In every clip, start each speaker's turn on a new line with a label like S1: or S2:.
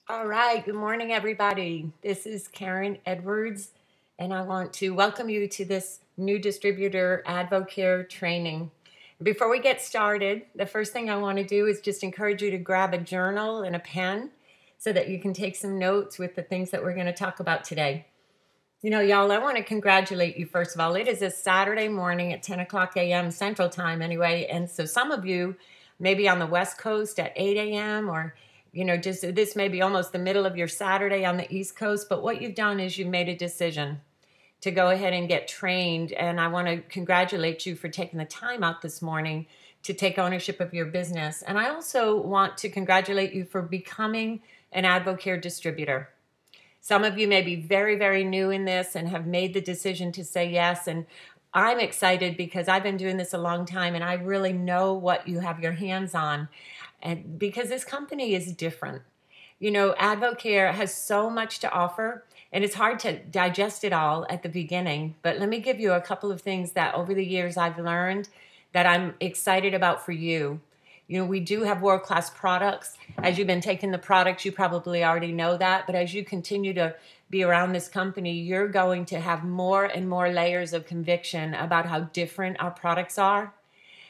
S1: All right, good morning, everybody. This is Karen Edwards, and I want to welcome you to this new distributor Advocare training. Before we get started, the first thing I want to do is just encourage you to grab a journal and a pen so that you can take some notes with the things that we're going to talk about today. Y'all, I want to congratulate you, first of all. It is a Saturday morning at 10 o'clock a.m. Central Time anyway. And so some of you may be on the West Coast at 8 a.m. or, just this may be almost the middle of your Saturday on the East Coast. But what you've done is you've made a decision to go ahead and get trained. And I want to congratulate you for taking the time out this morning to take ownership of your business. And I also want to congratulate you for becoming an Advocare distributor. Some of you may be very, very new in this and have made the decision to say yes. And I'm excited because I've been doing this a long time and I really know what you have your hands on. And because this company is different. Advocare has so much to offer and it's hard to digest it all at the beginning. But let me give you a couple of things that over the years I've learned that I'm excited about for you. We do have world-class products. As you've been taking the products, you probably already know that. But as you continue to be around this company, you're going to have more and more layers of conviction about how different our products are,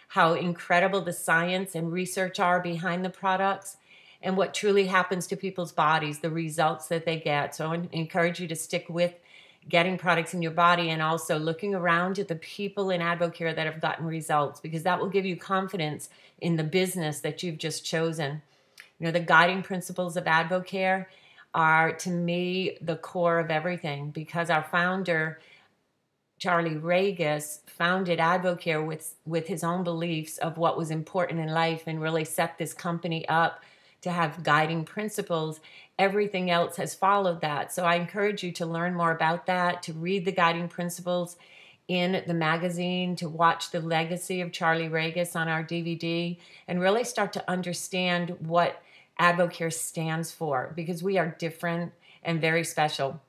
S1: how incredible the science and research are behind the products, and what truly happens to people's bodies, the results that they get. So I encourage you to stick with getting products in your body and also looking around at the people in Advocare that have gotten results, because that will give you confidence in the business that you've just chosen. The guiding principles of Advocare are, to me, the core of everything, because our founder, Charlie Regis, founded Advocare with his own beliefs of what was important in life and really set this company up to have guiding principles. Everything else has followed that. So I encourage you to learn more about that, to read the guiding principles in the magazine, to watch The Legacy of Charlie Regis on our DVD, and really start to understand what Advocare stands for, because we are different and very special.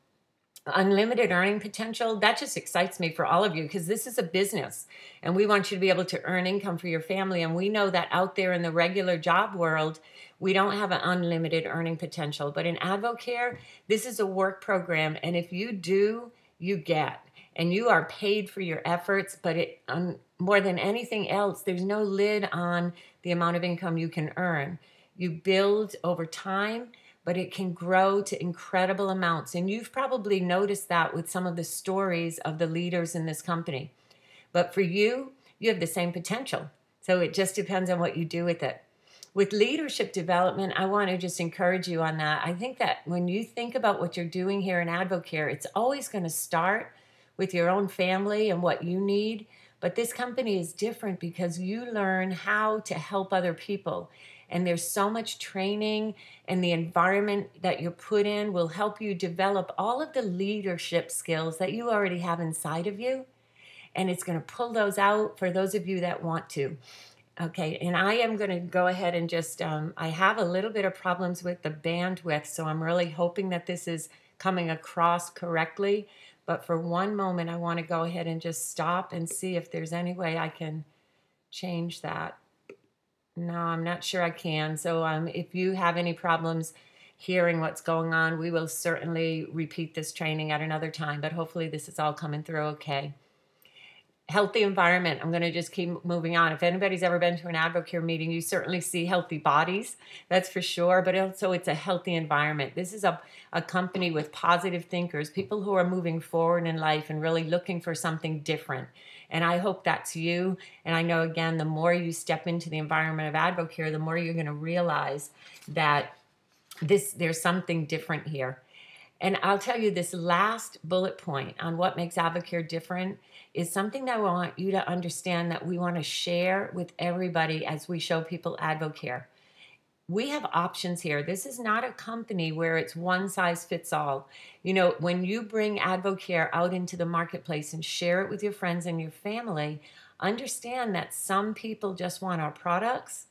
S1: Unlimited earning potential, that just excites me for all of you, because this is a business and we want you to be able to earn income for your family. And we know that out there in the regular job world, we don't have an unlimited earning potential. But in Advocare, this is a work program. And if you do, you get. And you are paid for your efforts. But more than anything else, there's no lid on the amount of income you can earn. You build over time, but it can grow to incredible amounts. And you've probably noticed that with some of the stories of the leaders in this company. But for you, you have the same potential. So it just depends on what you do with it. With leadership development, I want to just encourage you on that. I think that when you think about what you're doing here in Advocare, it's always going to start with your own family and what you need. But this company is different because you learn how to help other people. And there's so much training, and the environment that you're put in will help you develop all of the leadership skills that you already have inside of you. And it's going to pull those out for those of you that want to. Okay, and I am going to go ahead and just, I have a little bit of problems with the bandwidth, so I'm really hoping that this is coming across correctly. But for one moment, I want to go ahead and just stop and see if there's any way I can change that. No, I'm not sure I can. So if you have any problems hearing what's going on, we will certainly repeat this training at another time, but hopefully this is all coming through okay. Healthy environment. I'm going to just keep moving on. If anybody's ever been to an Advocare meeting, you certainly see healthy bodies, that's for sure, but also it's a healthy environment. This is a company with positive thinkers, people who are moving forward in life and really looking for something different. And I hope that's you. And I know, again, the more you step into the environment of Advocare, the more you're going to realize that there's something different here. And I'll tell you, this last bullet point on what makes Advocare different is something that I want you to understand that we want to share with everybody as we show people Advocare. We have options here. This is not a company where it's one size fits all. When you bring Advocare out into the marketplace and share it with your friends and your family, understand that some people just want our products.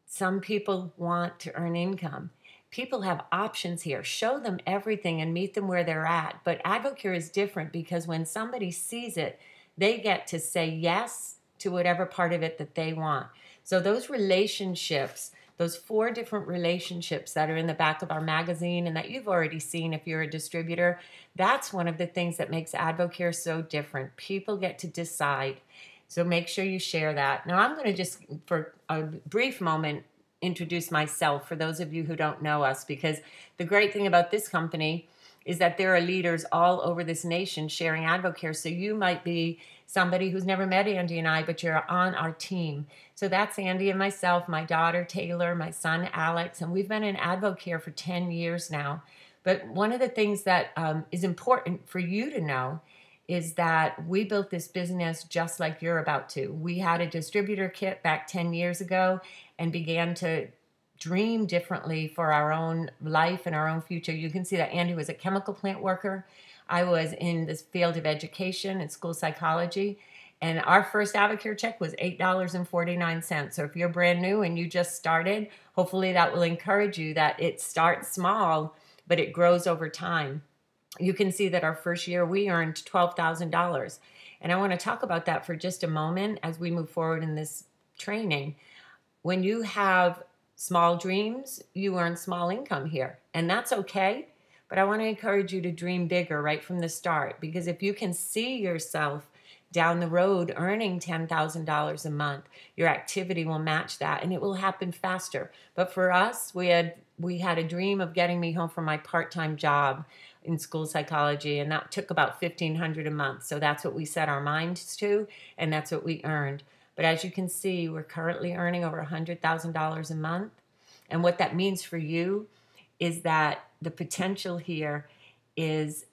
S1: Some people want to earn income. People have options here. Show them everything and meet them where they're at. But Advocare is different because when somebody sees it, they get to say yes to whatever part of it that they want. So those relationships those 4 different relationships that are in the back of our magazine and that you've already seen if you're a distributor, that's one of the things that makes AdvoCare so different. People get to decide. So make sure you share that. Now I'm going to just, for a brief moment, introduce myself for those of you who don't know us, because the great thing about this company is that there are leaders all over this nation sharing AdvoCare. So you might be somebody who's never met Andy and I, but you're on our team. So that's Andy and myself, my daughter Taylor, my son Alex, and we've been in AdvoCare for 10 years now. But one of the things that is important for you to know is that we built this business just like you're about to. We had a distributor kit back 10 years ago and began to dream differently for our own life and our own future. You can see that Andy was a chemical plant worker. I was in this field of education and school psychology. And our first AdvoCare check was $8.49. So if you're brand new and you just started, hopefully that will encourage you that it starts small, but it grows over time. You can see that our first year we earned $12,000. And I want to talk about that for just a moment as we move forward in this training. When you have small dreams, you earn small income here. And that's okay. But I want to encourage you to dream bigger right from the start, because if you can see yourself down the road earning $10,000 a month, your activity will match that and it will happen faster. But for us, we had a dream of getting me home from my part-time job in school psychology, and that took about $1,500 a month. So that's what we set our minds to, and that's what we earned. But as you can see, we're currently earning over $100,000 a month. And what that means for you is that the potential here is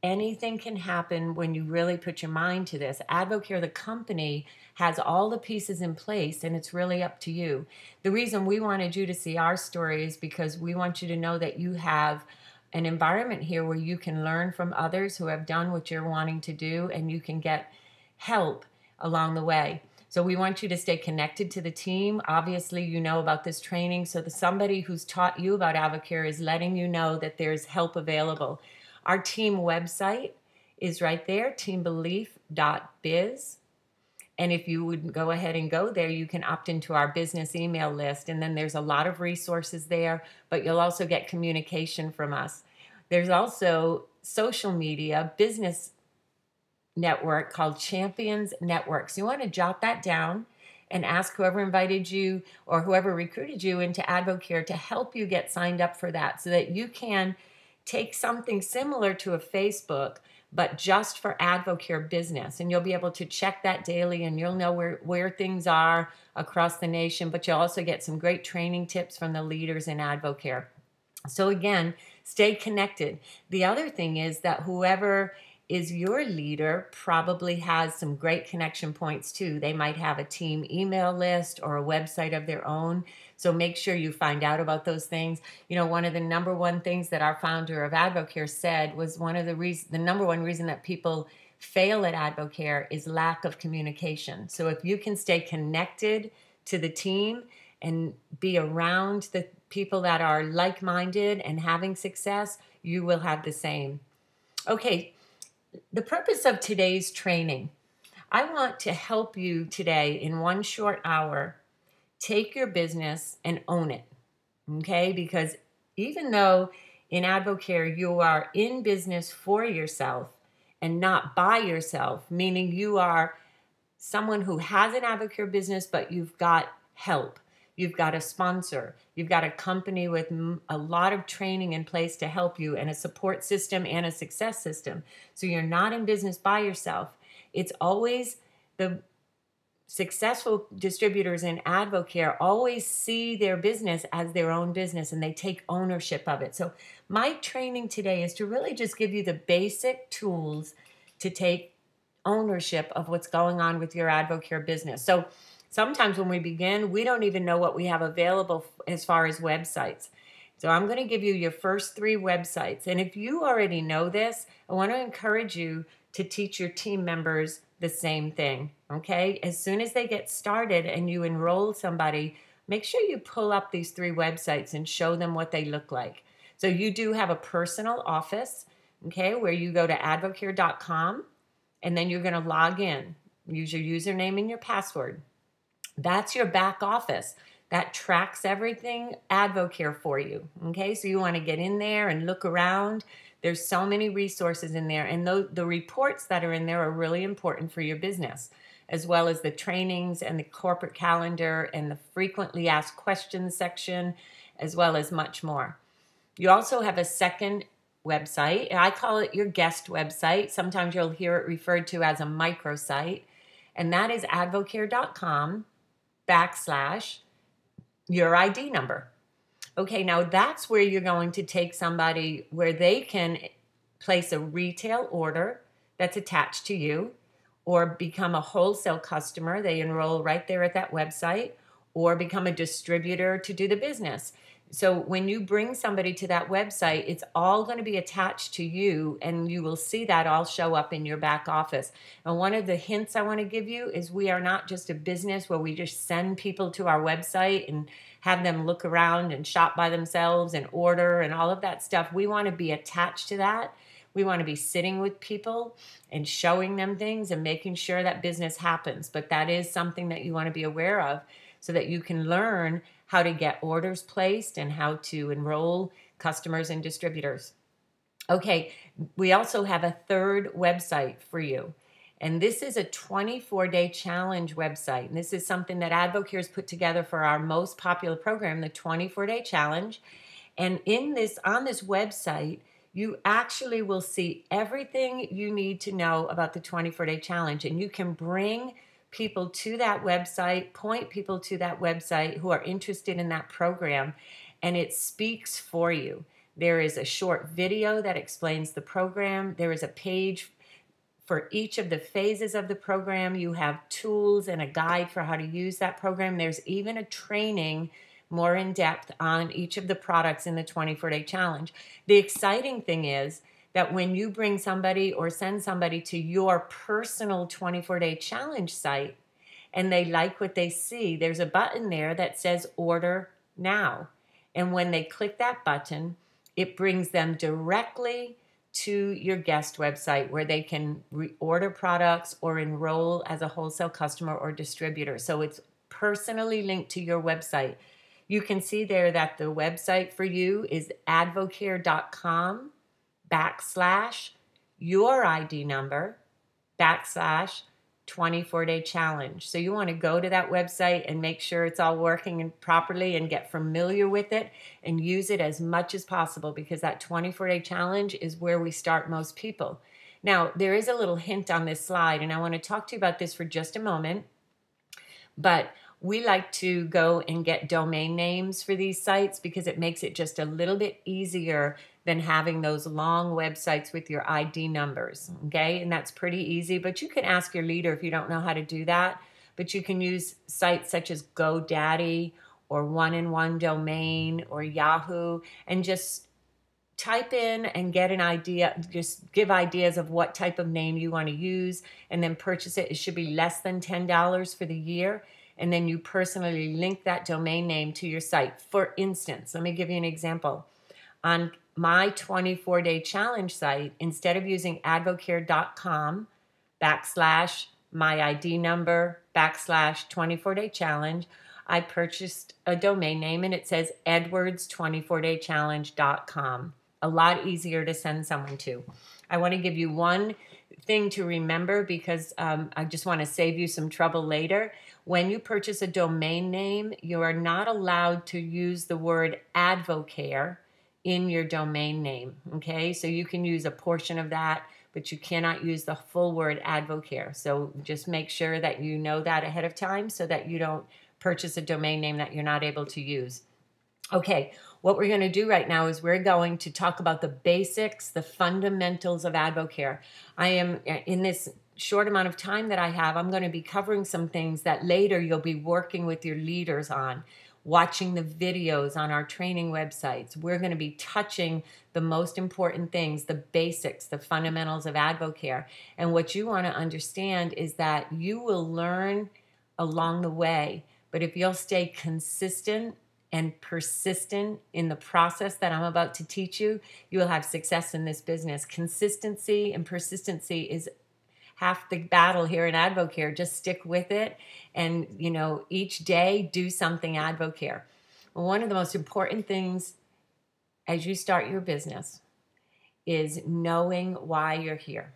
S1: anything can happen when you really put your mind to this. AdvoCare, the company, has all the pieces in place, and it's really up to you. The reason we wanted you to see our story is because we want you to know that you have an environment here where you can learn from others who have done what you're wanting to do, and you can get help along the way. So we want you to stay connected to the team. Obviously, you know about this training, so somebody who's taught you about AdvoCare is letting you know that there's help available. Our team website is right there, teambelief.biz. And if you would go ahead and go there, you can opt into our business email list. And then there's a lot of resources there, but you'll also get communication from us. There's also social media, business network called Champions Network. So you want to jot that down and ask whoever invited you or whoever recruited you into AdvoCare to help you get signed up for that, so that you can take something similar to a Facebook, but just for AdvoCare business. And you'll be able to check that daily, and you'll know where things are across the nation, but you'll also get some great training tips from the leaders in AdvoCare. So again, stay connected. The other thing is that whoever is your leader probably has some great connection points too. They might have a team email list or a website of their own. So make sure you find out about those things. You know, one of the number one things that our founder of AdvoCare said was the number one reason that people fail at AdvoCare is lack of communication. So if you can stay connected to the team and be around the people that are like-minded and having success, you will have the same. Okay, the purpose of today's training, I want to help you today in one short hour take your business and own it, okay? Because even though in AdvoCare you are in business for yourself and not by yourself, meaning you are someone who has an AdvoCare business, but you've got help. You've got a sponsor. You've got a company with a lot of training in place to help you, and a support system and a success system. So you're not in business by yourself. It's always the successful distributors in AdvoCare always see their business as their own business, and they take ownership of it. So my training today is to really just give you the basic tools to take ownership of what's going on with your AdvoCare business. So sometimes when we begin, we don't even know what we have available as far as websites. So I'm going to give you your first 3 websites. And if you already know this, I want to encourage you to teach your team members the same thing, okay? As soon as they get started and you enroll somebody, make sure you pull up these 3 websites and show them what they look like. So you do have a personal office, okay, where you go to advocare.com, and then you're going to log in. Use your username and your password. That's your back office. that tracks everything, Advocare for you. Okay, so you want to get in there and look around. There's so many resources in there, and the reports that are in there are really important for your business, as well as the trainings and the corporate calendar and the frequently asked questions section, as well as much more. You also have a second website, and I call it your guest website. Sometimes you'll hear it referred to as a microsite, and that is advocare.com/your ID number. Okay, now that's where you're going to take somebody where they can place a retail order that's attached to you, or become a wholesale customer. They enroll right there at that website, or become a distributor to do the business. So when you bring somebody to that website, it's all going to be attached to you, and you will see that all show up in your back office. And one of the hints I want to give you is we are not just a business where we just send people to our website and have them look around and shop by themselves and order and all of that stuff. We want to be attached to that. We want to be sitting with people and showing them things and making sure that business happens. But that is something that you want to be aware of, so that you can learn how to get orders placed and how to enroll customers and distributors. Okay, we also have a third website for you. And this is a 24-day challenge website. And this is something that Advocare has put together for our most popular program, the 24-day challenge. And on this website, you actually will see everything you need to know about the 24-day challenge. And you can bring people to that website, point people to that website who are interested in that program, and it speaks for you. There is a short video that explains the program. There is a page for each of the phases of the program. You have tools and a guide for how to use that program. There's even a training more in depth on each of the products in the 24-day challenge. The exciting thing is that when you bring somebody or send somebody to your personal 24-day challenge site and they like what they see, there's a button there that says order now. And when they click that button, it brings them directly to your guest website where they can reorder products or enroll as a wholesale customer or distributor. So it's personally linked to your website. You can see there that the website for you is advocare.com/your ID number /24-day challenge. So you want to go to that website and make sure it's all working properly and get familiar with it and use it as much as possible, because that 24-day challenge is where we start most people. Now, there is a little hint on this slide, and I want to talk to you about this for just a moment, but we like to go and get domain names for these sites because it makes it just a little bit easier than having those long websites with your ID numbers, okay? And that's pretty easy, but you can ask your leader if you don't know how to do that. But you can use sites such as GoDaddy or One-in-One Domain or Yahoo, and just type in and get an idea, just give ideas of what type of name you want to use, and then purchase it. It should be less than $10 for the year. And then you personally link that domain name to your site. For instance, let me give you an example. On my 24-day challenge site, instead of using advocare.com/my ID number /24-day challenge, I purchased a domain name, and it says edwards24daychallenge.com. A lot easier to send someone to. I want to give you one thing to remember, because I just want to save you some trouble later. When you purchase a domain name, you are not allowed to use the word Advocare in your domain name, okay? So you can use a portion of that, but you cannot use the full word Advocare. So just make sure that you know that ahead of time so that you don't purchase a domain name that you're not able to use. Okay, what we're going to do right now is we're going to talk about the basics, the fundamentals of Advocare. I am, in this short amount of time that I have, I'm going to be covering some things that later you'll be working with your leaders on, watching the videos on our training websites. We're going to be touching the most important things, the basics, the fundamentals of Advocare. And what you want to understand is that you will learn along the way, but if you'll stay consistent and persistent in the process that I'm about to teach you, you will have success in this business. Consistency and persistency half the battle here in Advocare. Just stick with it, and each day do something Advocare. One of the most important things as you start your business is knowing why you're here.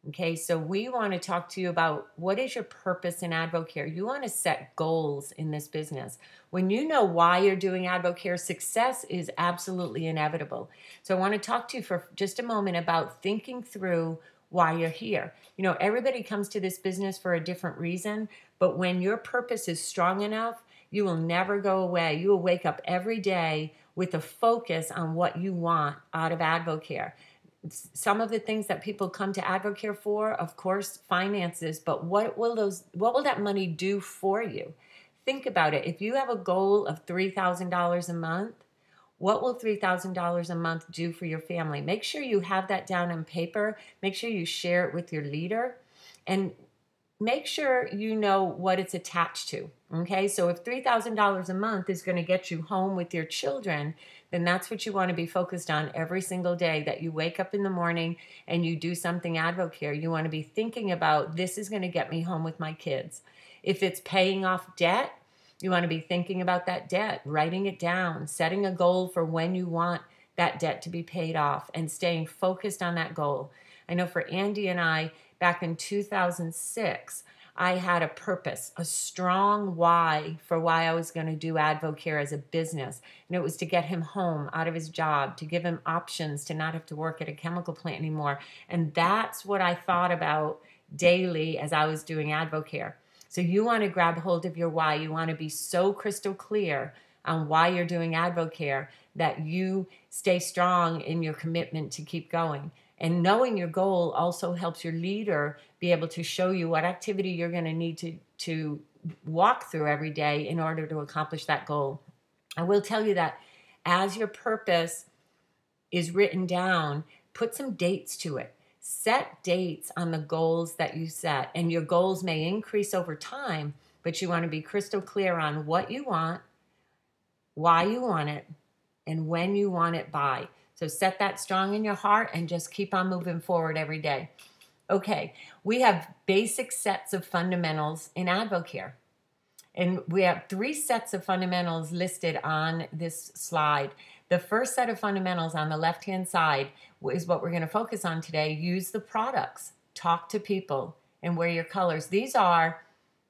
S1: Okay, so we want to talk to you about what is your purpose in Advocare. You want to set goals in this business. When you know why you're doing Advocare, success is absolutely inevitable. So I want to talk to you for just a moment about thinking through why you're here. Everybody comes to this business for a different reason, but when your purpose is strong enough, you will never go away. You will wake up every day with a focus on what you want out of Advocare. Some of the things that people come to Advocare for, of course, finances, but what will that money do for you? Think about it. If you have a goal of $3,000 a month, what will $3,000 a month do for your family? Make sure you have that down on paper. Make sure you share it with your leader, and make sure you know what it's attached to. Okay, so if $3,000 a month is going to get you home with your children, then that's what you want to be focused on every single day, that you wake up in the morning and you do something Advocare. You want to be thinking about, this is going to get me home with my kids. If it's paying off debt, you want to be thinking about that debt, writing it down, setting a goal for when you want that debt to be paid off, and staying focused on that goal. I know for Andy and I, back in 2006, I had a purpose, a strong why for why I was going to do Advocare as a business. And it was to get him home out of his job, to give him options to not have to work at a chemical plant anymore. And that's what I thought about daily as I was doing Advocare. So you want to grab hold of your why. You want to be so crystal clear on why you're doing Advocare that you stay strong in your commitment to keep going. And knowing your goal also helps your leader be able to show you what activity you're going to need to walk through every day in order to accomplish that goal. I will tell you that as your purpose is written down, put some dates to it. Set dates on the goals that you set, and your goals may increase over time, but you want to be crystal clear on what you want, why you want it, and when you want it by. So set that strong in your heart and just keep on moving forward every day. Okay, we have basic sets of fundamentals in Advocare. And we have 3 sets of fundamentals listed on this slide. The first set of fundamentals on the left-hand side is what we're going to focus on today. Use the products, talk to people, and wear your colors. These are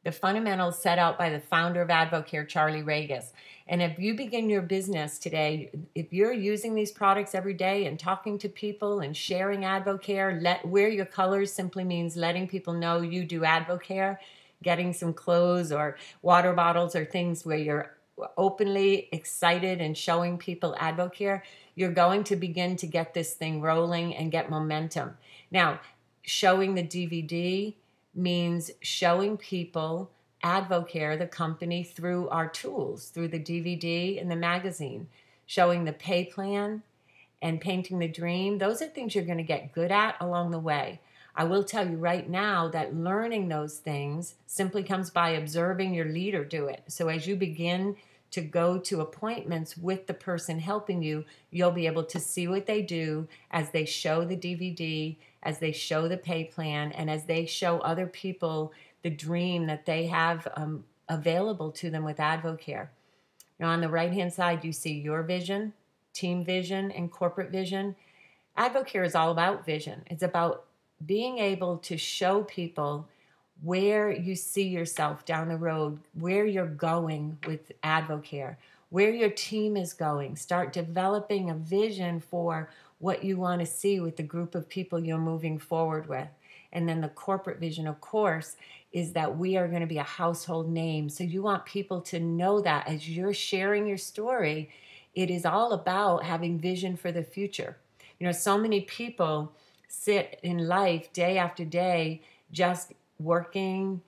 S1: the fundamentals set out by the founder of Advocare, Charlie Regis. And if you begin your business today, if you're using these products every day and talking to people and sharing Advocare, wear your colors simply means letting people know you do Advocare, getting some clothes or water bottles or things where you're openly excited and showing people Advocare, you're going to begin to get this thing rolling and get momentum. Now, showing the DVD means showing people Advocare, the company, through our tools, through the DVD and the magazine. Showing the pay plan and painting the dream, those are things you're going to get good at along the way. I will tell you right now that learning those things simply comes by observing your leader do it. So as you begin to go to appointments with the person helping you, you'll be able to see what they do as they show the DVD, as they show the pay plan, and as they show other people the dream that they have available to them with Advocare. Now on the right-hand side, you see your vision, team vision, and corporate vision. Advocare is all about vision. It's about being able to show people where you see yourself down the road, where you're going with Advocare, where your team is going. Start developing a vision for what you want to see with the group of people you're moving forward with. And then the corporate vision, of course, is that we are going to be a household name. So you want people to know that as you're sharing your story, it is all about having vision for the future. So many people sit in life day after day just working,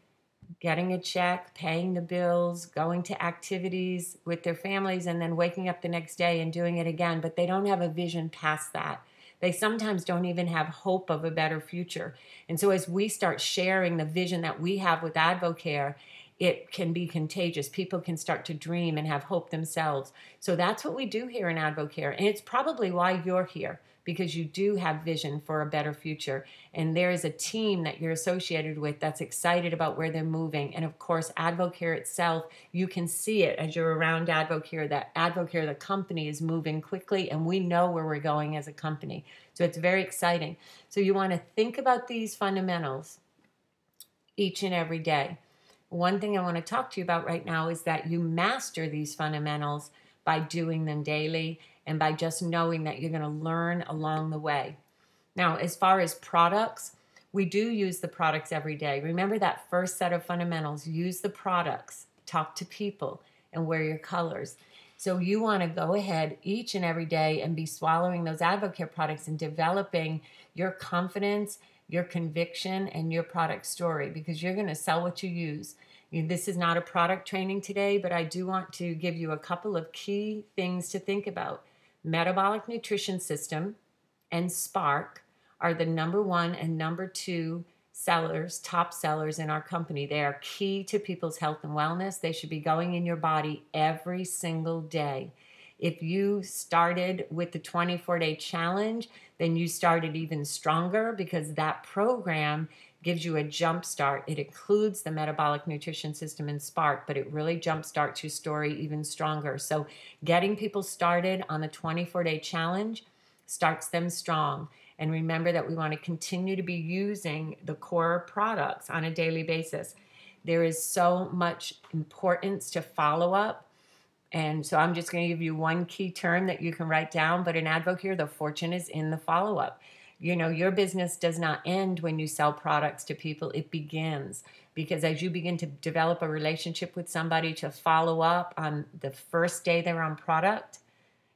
S1: getting a check, paying the bills, going to activities with their families, and then waking up the next day and doing it again. But they don't have a vision past that. They sometimes don't even have hope of a better future. And so as we start sharing the vision that we have with Advocare, it can be contagious. People can start to dream and have hope themselves. So that's what we do here in Advocare. And it's probably why you're here, because you do have vision for a better future. And there is a team that you're associated with that's excited about where they're moving. And of course, Advocare itself, you can see it as you're around Advocare, that Advocare, the company, is moving quickly, and we know where we're going as a company. So it's very exciting. So you want to think about these fundamentals each and every day. One thing I want to talk to you about right now is that you master these fundamentals by doing them daily and by just knowing that you're going to learn along the way. Now, as far as products, we do use the products every day. Remember that first set of fundamentals: use the products, talk to people, and wear your colors. So you want to go ahead each and every day and be swallowing those Advocare products and developing your confidence, your conviction, and your product story, because you're going to sell what you use. This is not a product training today, but I do want to give you a couple of key things to think about. Metabolic Nutrition System and Spark are the #1 and #2 sellers, top sellers in our company. They are key to people's health and wellness. They should be going in your body every single day. If you started with the 24-day challenge, then you started even stronger, because that program gives you a jump start. It includes the Metabolic Nutrition System and Spark, but it really jumpstarts your story even stronger. So getting people started on the 24-day challenge starts them strong. And remember that we want to continue to be using the core products on a daily basis. There is so much importance to follow-up. And so I'm just going to give you one key term that you can write down. But in Advocare, the fortune is in the follow-up. You know, your business does not end when you sell products to people. It begins, because as you begin to develop a relationship with somebody, to follow up on the first day they're on product,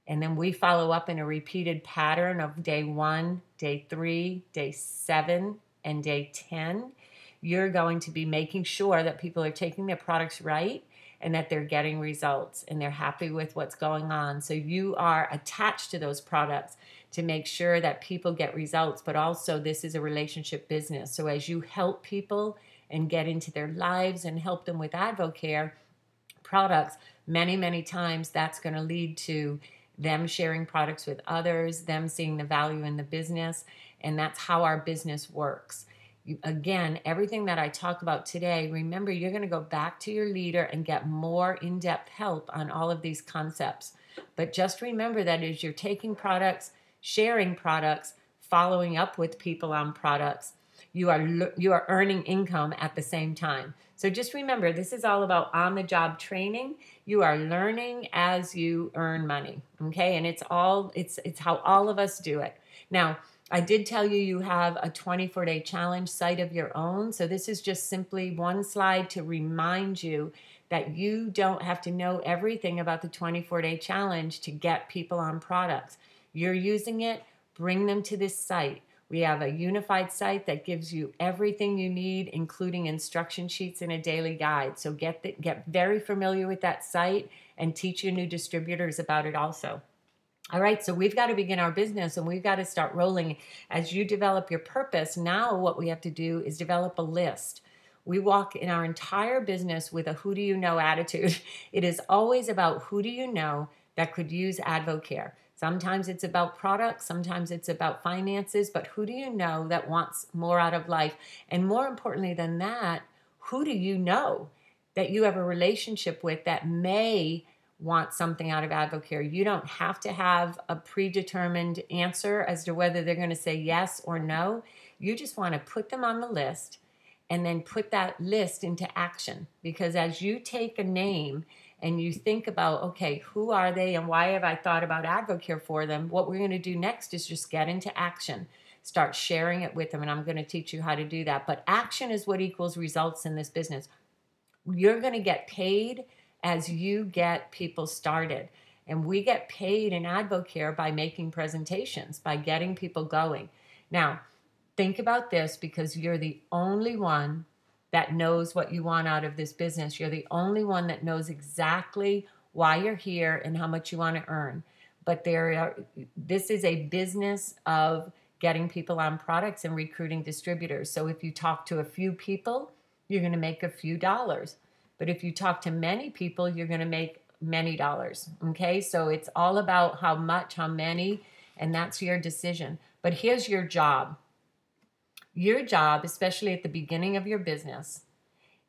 S1: and then we follow up in a repeated pattern of day 1, day 3, day 7, and day 10, you're going to be making sure that people are taking their products right, and that they're getting results, and they're happy with what's going on. So you are attached to those products to make sure that people get results, but also this is a relationship business. So as you help people and get into their lives and help them with Advocare products, many, many times that's going to lead to them sharing products with others, them seeing the value in the business, and that's how our business works. Again, everything that I talk about today, remember, you're going to go back to your leader and get more in-depth help on all of these concepts. But just remember that as you're taking products, sharing products, following up with people on products, you are earning income at the same time. So just remember, this is all about on-the-job training. You are learning as you earn money, okay? And it's how all of us do it. Now, I did tell you you have a 24-day challenge site of your own. So this is just simply one slide to remind you that you don't have to know everything about the 24-day challenge to get people on products. You're using it, bring them to this site. We have a unified site that gives you everything you need, including instruction sheets and a daily guide. So get very familiar with that site and teach your new distributors about it also. All right, so we've got to begin our business, and we've got to start rolling. As you develop your purpose, now what we have to do is develop a list. We walk in our entire business with a who do you know attitude. It is always about who do you know that could use Advocare. Sometimes it's about products, sometimes it's about finances, but who do you know that wants more out of life? And more importantly than that, who do you know that you have a relationship with that may want something out of Advocare? You don't have to have a predetermined answer as to whether they're going to say yes or no. You just want to put them on the list and then put that list into action. Because as you take a name and you think about, okay, who are they and why have I thought about Advocare for them? What we're going to do next is just get into action. Start sharing it with them, and I'm going to teach you how to do that. But action is what equals results in this business. You're going to get paid as you get people started. And we get paid in Advocare by making presentations, by getting people going. Now, think about this, because you're the only one that knows what you want out of this business. You're the only one that knows exactly why you're here and how much you want to earn. But this is a business of getting people on products and recruiting distributors. So if you talk to a few people, you're going to make a few dollars. But if you talk to many people, you're going to make many dollars. Okay, so it's all about how much, how many, and that's your decision. But here's your job. Your job, especially at the beginning of your business,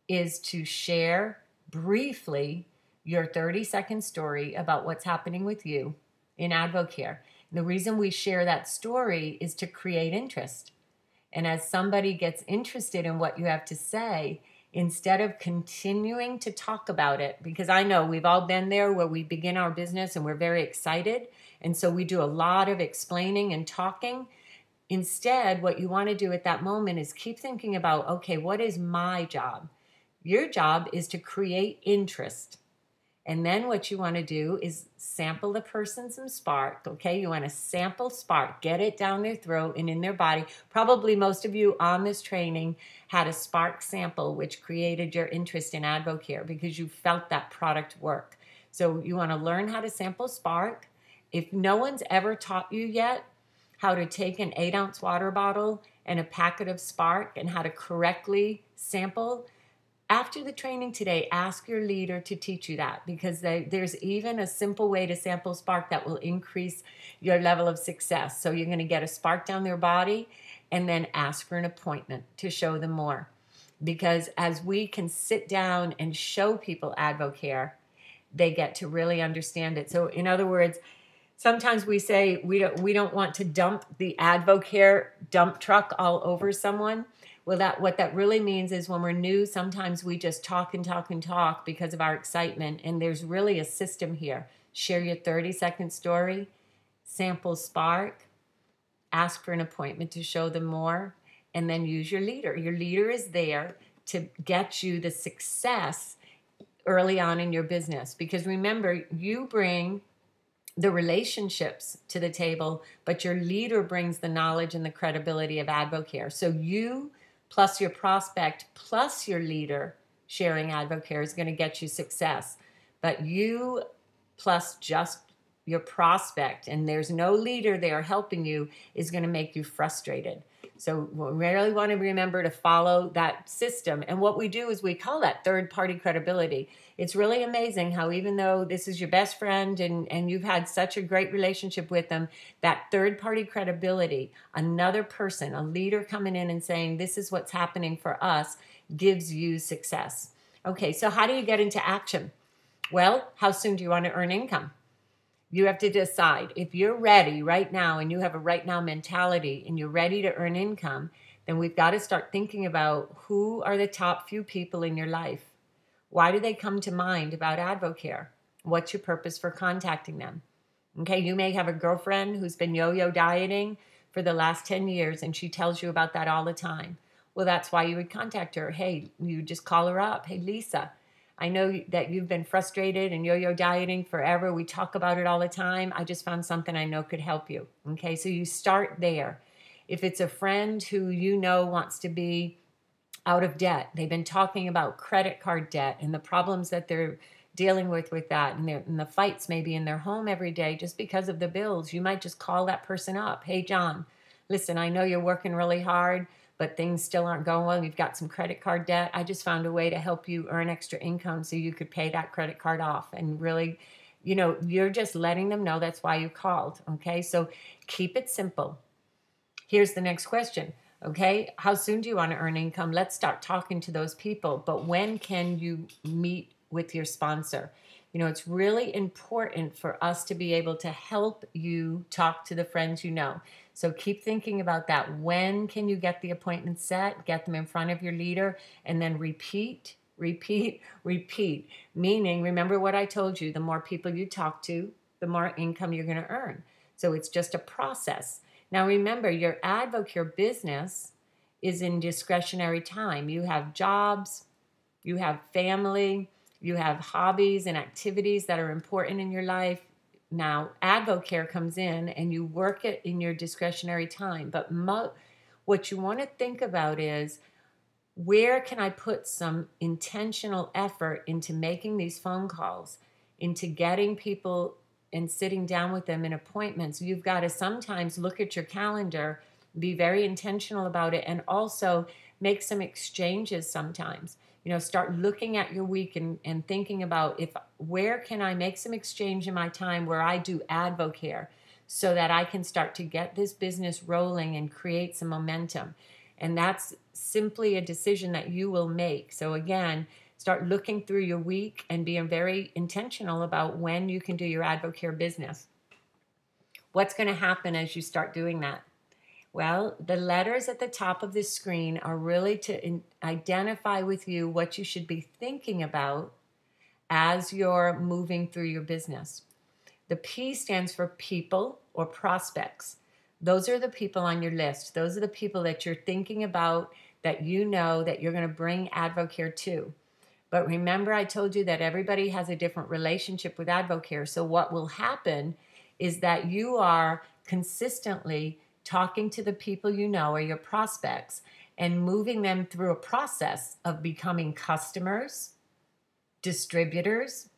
S1: is to share briefly your 30-second story about what's happening with you in AdvoCare. The reason we share that story is to create interest. And as somebody gets interested in what you have to say, instead of continuing to talk about it, because I know we've all been there where we begin our business and we're very excited, and so we do a lot of explaining and talking. Instead, what you want to do at that moment is keep thinking about, okay, what is my job? Your job is to create interest. And then what you want to do is sample the person some spark, okay? You want to sample spark, get it down their throat and in their body. Probably most of you on this training had a spark sample, which created your interest in AdvoCare because you felt that product work. So you want to learn how to sample spark. If no one's ever taught you yet how to take an 8-ounce water bottle and a packet of spark and how to correctly sample, after the training today, ask your leader to teach you that, because there's even a simple way to sample spark that will increase your level of success. So you're going to get a spark down their body and then ask for an appointment to show them more. Because as we can sit down and show people AdvoCare, they get to really understand it. So in other words, sometimes we say we don't want to dump the AdvoCare dump truck all over someone. Well, what that really means is when we're new, sometimes we just talk and talk and talk because of our excitement, and there's really a system here. Share your 30-second story, sample spark, ask for an appointment to show them more, and then use your leader. Your leader is there to get you the success early on in your business, because remember, you bring the relationships to the table, but your leader brings the knowledge and the credibility of AdvoCare. So you plus your prospect, plus your leader sharing AdvoCare is going to get you success. But you plus just your prospect, and there's no leader there helping you, is going to make you frustrated. So we really want to remember to follow that system. And what we do is we call that third-party credibility. It's really amazing how even though this is your best friend and you've had such a great relationship with them, that third-party credibility, another person, a leader coming in and saying, this is what's happening for us, gives you success. Okay, so how do you get into action? Well, how soon do you want to earn income? You have to decide. If you're ready right now and you have a right now mentality and you're ready to earn income, then we've got to start thinking about who are the top few people in your life. Why do they come to mind about AdvoCare? What's your purpose for contacting them? Okay, you may have a girlfriend who's been yo-yo dieting for the last 10 years and she tells you about that all the time. Well, that's why you would contact her. Hey, you just call her up. Hey, Lisa, I know that you've been frustrated and yo-yo dieting forever. We talk about it all the time. I just found something I know could help you. Okay, so you start there. If it's a friend who you know wants to be out of debt, they've been talking about credit card debt and the problems that they're dealing with that, and the fights maybe in their home every day just because of the bills, you might just call that person up. Hey, John, listen, I know you're working really hard, but things still aren't going well. You've got some credit card debt. I just found a way to help you earn extra income so you could pay that credit card off. And really, you're just letting them know that's why you called. Okay, so keep it simple. Here's the next question. Okay, how soon do you want to earn income? Let's start talking to those people. But when can you meet with your sponsor? It's really important for us to be able to help you talk to the friends you know. So keep thinking about that. When can you get the appointment set? Get them in front of your leader and then repeat, repeat, repeat. Meaning, remember what I told you, the more people you talk to, the more income you're going to earn. So it's just a process. Now remember, your AdvoCare business is in discretionary time. You have jobs, you have family, you have hobbies and activities that are important in your life. Now, AdvoCare comes in and you work it in your discretionary time. But what you want to think about is, where can I put some intentional effort into making these phone calls, into getting people and sitting down with them in appointments? You've got to sometimes look at your calendar, be very intentional about it, and also make some exchanges sometimes. Start looking at your week and thinking about where can I make some exchange in my time where I do AdvoCare. so that I can start to get this business rolling and create some momentum. And that's simply a decision that you will make. So again, start looking through your week and being very intentional about when you can do your AdvoCare business. What's going to happen as you start doing that? Well, the letters at the top of the screen are really to identify with you what you should be thinking about as you're moving through your business. The P stands for people or prospects. Those are the people on your list. Those are the people that you're thinking about, that you know that you're going to bring AdvoCare to. But remember, I told you that everybody has a different relationship with AdvoCare. So what will happen is that you are consistently talking to the people you know or your prospects and moving them through a process of becoming customers, distributors,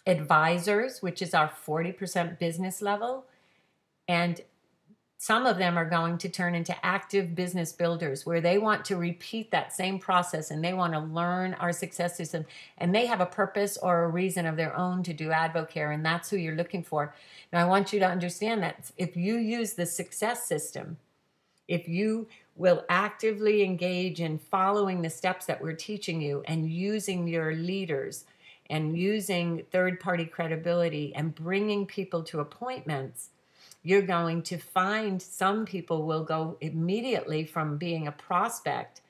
S1: advisors, which is our 40% business level, and some of them are going to turn into active business builders where they want to repeat that same process and they want to learn our success system, and they have a purpose or a reason of their own to do AdvoCare, and that's who you're looking for. Now, I want you to understand that if you use the success system, if you will actively engage in following the steps that we're teaching you and using your leaders and using third-party credibility and bringing people to appointments, you're going to find some people will go immediately from being a prospect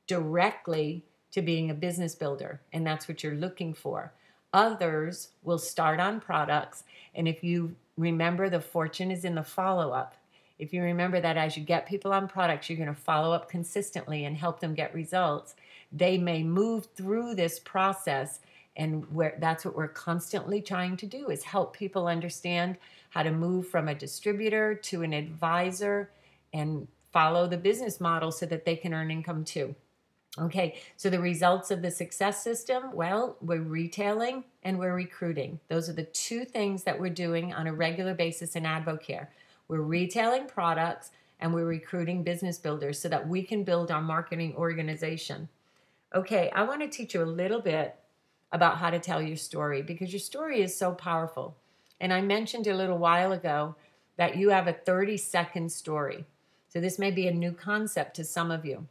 S1: directly to being a business builder, and that's what you're looking for. Others will start on products, and if you remember, the fortune is in the follow-up. If you remember that as you get people on products, you're going to follow up consistently and help them get results. They may move through this process, and that's what we're constantly trying to do, is help people understand how to move from a distributor to an advisor and follow the business model so that they can earn income too. Okay, so the results of the success system, well, we're retailing and we're recruiting. Those are the two things that we're doing on a regular basis in AdvoCare. We're retailing products and we're recruiting business builders so that we can build our marketing organization. Okay, I want to teach you a little bit about how to tell your story, because your story is so powerful. And I mentioned a little while ago that you have a 30-second story. So this may be a new concept to some of you.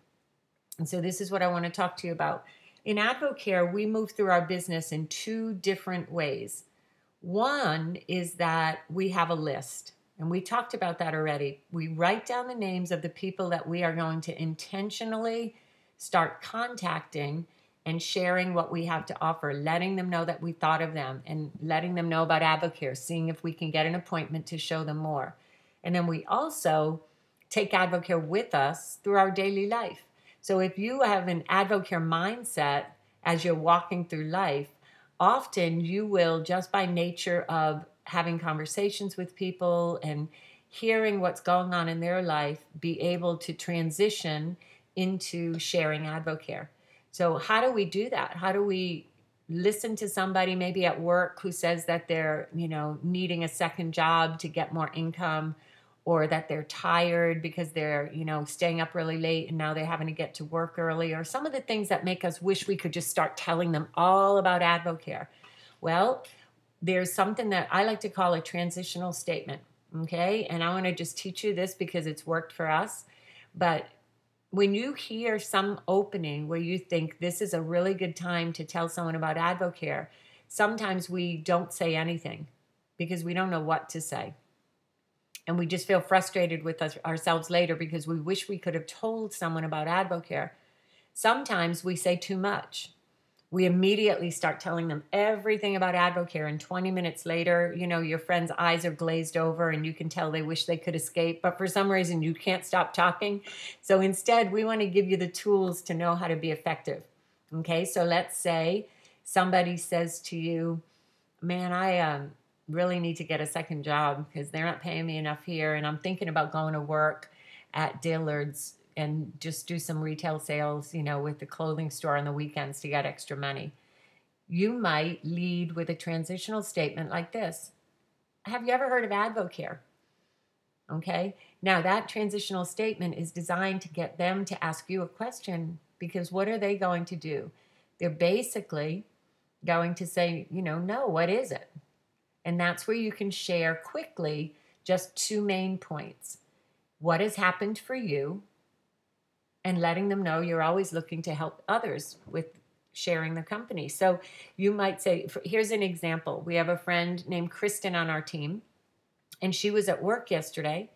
S1: And so this is what I want to talk to you about. In AdvoCare, we move through our business in two different ways. One is that we have a list, and we talked about that already. We write down the names of the people that we are going to intentionally start contacting and sharing what we have to offer, letting them know that we thought of them and letting them know about AdvoCare, seeing if we can get an appointment to show them more. And then we also take AdvoCare with us through our daily life. So if you have an AdvoCare mindset as you're walking through life, often you will, just by nature of having conversations with people and hearing what's going on in their life, be able to transition into sharing AdvoCare. So how do we do that? How do we listen to somebody maybe at work who says that they're, needing a second job to get more income, or that they're tired because they're, staying up really late and now they're having to get to work early, or some of the things that make us wish we could just start telling them all about AdvoCare? Well, there's something that I like to call a transitional statement, okay? And I want to just teach you this because it's worked for us. But when you hear some opening where you think this is a really good time to tell someone about AdvoCare, sometimes we don't say anything because we don't know what to say. And we just feel frustrated with ourselves later because we wish we could have told someone about AdvoCare. Sometimes we say too much. We immediately start telling them everything about AdvoCare, and 20 minutes later, your friend's eyes are glazed over and you can tell they wish they could escape, but for some reason you can't stop talking. So instead, we want to give you the tools to know how to be effective. Okay, so let's say somebody says to you, man, I really need to get a second job because they're not paying me enough here, and I'm thinking about going to work at Dillard's and just do some retail sales, with the clothing store on the weekends to get extra money. You might lead with a transitional statement like this: have you ever heard of AdvoCare? Okay. Now that transitional statement is designed to get them to ask you a question, because what are they going to do? They're basically going to say, no, what is it? And that's where you can share quickly just two main points. What has happened for you, and letting them know you're always looking to help others with sharing the company. So you might say, here's an example. We have a friend named Kristen on our team, and she was at work yesterday,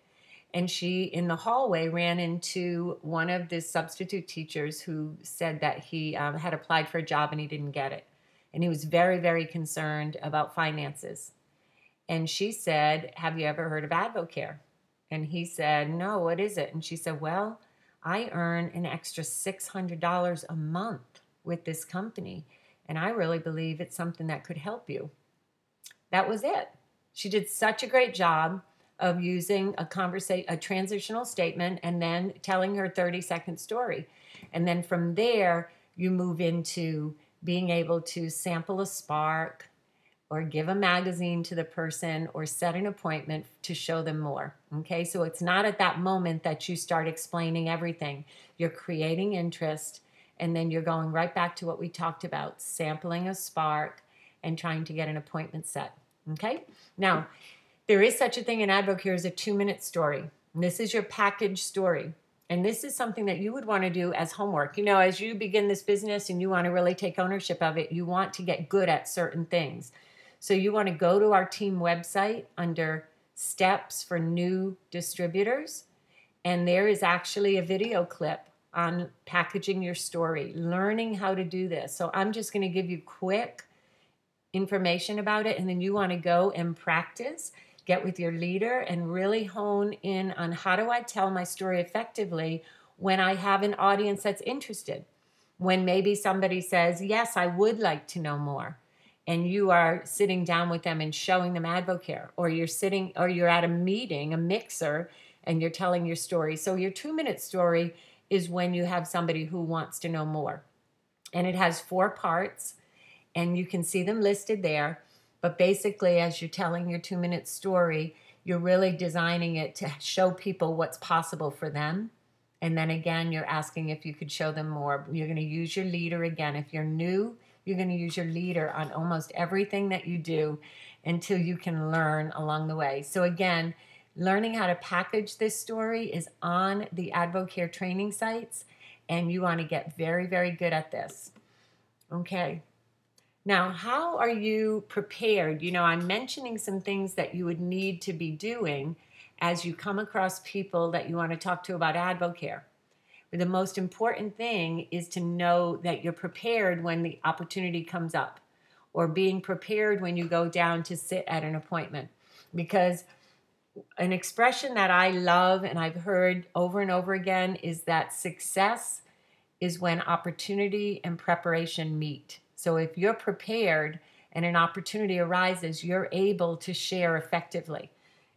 S1: and she, in the hallway, ran into one of the substitute teachers who said that he had applied for a job and he didn't get it. And he was very, very concerned about finances. And she said, have you ever heard of AdvoCare? And he said, no, what is it? And she said, well, I earn an extra $600 a month with this company, and I really believe it's something that could help you. That was it. She did such a great job of using a transitional statement and then telling her 30-second story. And then from there, you move into being able to sample a spark, or give a magazine to the person, or set an appointment to show them more. Okay, so it's not at that moment that you start explaining everything. You're creating interest, and then you're going right back to what we talked about, sampling a spark and trying to get an appointment set. Okay, now there is such a thing in AdvoCare as a 2-minute story. And this is your package story. And this is something that you would want to do as homework. You know, as you begin this business and you want to really take ownership of it, you want to get good at certain things. So you want to go to our team website under steps for new distributors. And there is actually a video clip on packaging your story, learning how to do this. So I'm just going to give you quick information about it. And then you want to go and practice, get with your leader, and really hone in on how do I tell my story effectively when I have an audience that's interested. When maybe somebody says, yes, I would like to know more, and you are sitting down with them and showing them AdvoCare, or you're at a meeting, a mixer, and you're telling your story. So your 2-minute story is when you have somebody who wants to know more. And it has 4 parts, and you can see them listed there. But basically, as you're telling your 2-minute story, you're really designing it to show people what's possible for them. And then again, you're asking if you could show them more. You're going to use your leader again. If you're new, you're going to use your leader on almost everything that you do until you can learn along the way. So again, learning how to package this story is on the AdvoCare training sites, and you want to get very, very good at this. Okay. Now, how are you prepared? You know, I'm mentioning some things that you would need to be doing as you come across people that you want to talk to about AdvoCare. But the most important thing is to know that you're prepared when the opportunity comes up, or being prepared when you go down to sit at an appointment. Because an expression that I love and I've heard over and over again is that success is when opportunity and preparation meet. So if you're prepared and an opportunity arises, you're able to share effectively.